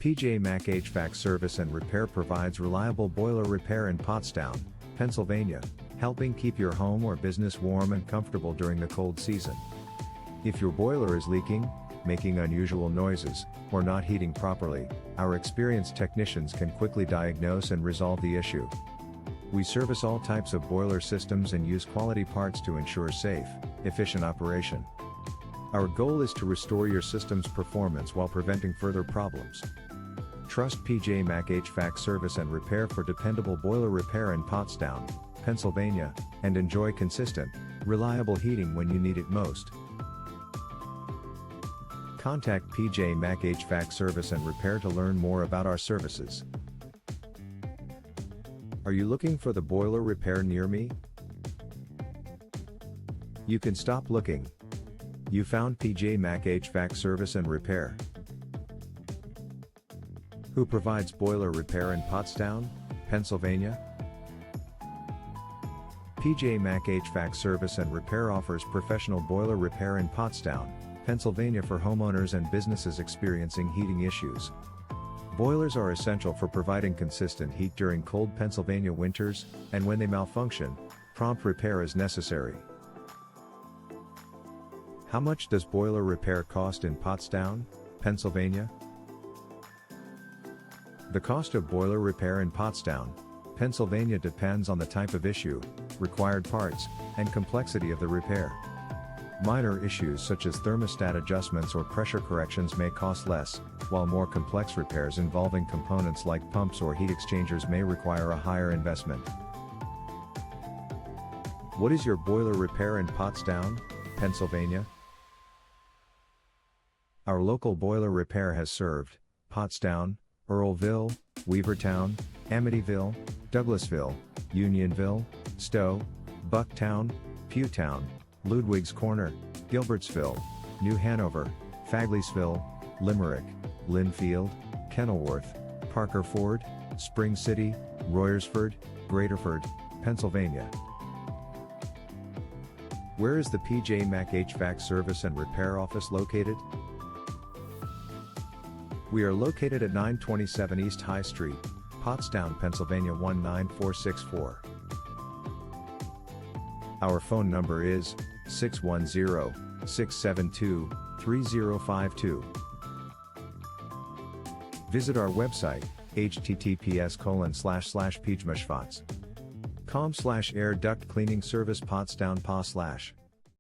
MAC HVAC Service and Repair provides reliable boiler repair in Pottstown, Pennsylvania, helping keep your home or business warm and comfortable during the cold season. If your boiler is leaking, making unusual noises, or not heating properly, our experienced technicians can quickly diagnose and resolve the issue. We service all types of boiler systems and use quality parts to ensure safe, efficient operation. Our goal is to restore your system's performance while preventing further problems. Trust MAC HVAC Service and Repair for dependable boiler repair in Pottstown, Pennsylvania, and enjoy consistent, reliable heating when you need it most. Contact MAC HVAC Service and Repair to learn more about our services. Are you looking for the boiler repair near me? You can stop looking. You found MAC HVAC Service and Repair, who provides boiler repair in Pottstown, Pennsylvania. MAC HVAC Service and Repair offers professional boiler repair in Pottstown, Pennsylvania for homeowners and businesses experiencing heating issues. Boilers are essential for providing consistent heat during cold Pennsylvania winters, and when they malfunction, prompt repair is necessary. How much does boiler repair cost in Pottstown, Pennsylvania? The cost of boiler repair in Pottstown, Pennsylvania depends on the type of issue, required parts, and complexity of the repair. Minor issues such as thermostat adjustments or pressure corrections may cost less, while more complex repairs involving components like pumps or heat exchangers may require a higher investment. What is your boiler repair in Pottstown, Pennsylvania? Our local boiler repair has served Pottstown, Earlville, Weavertown, Amityville, Douglasville, Unionville, Stowe, Bucktown, Pewtown, Ludwig's Corner, Gilbertsville, New Hanover, Fagleysville, Limerick, Linfield, Kenilworth, Parker Ford, Spring City, Royersford, Graterford, Pennsylvania. Where is the MAC HVAC Service and Repair office located? We are located at 927 East High Street, Pottstown, Pennsylvania 19464. Our phone number is 610-672-3052. Visit our website, https://pjmashvats.com/air duct cleaning service Pottstown PA/.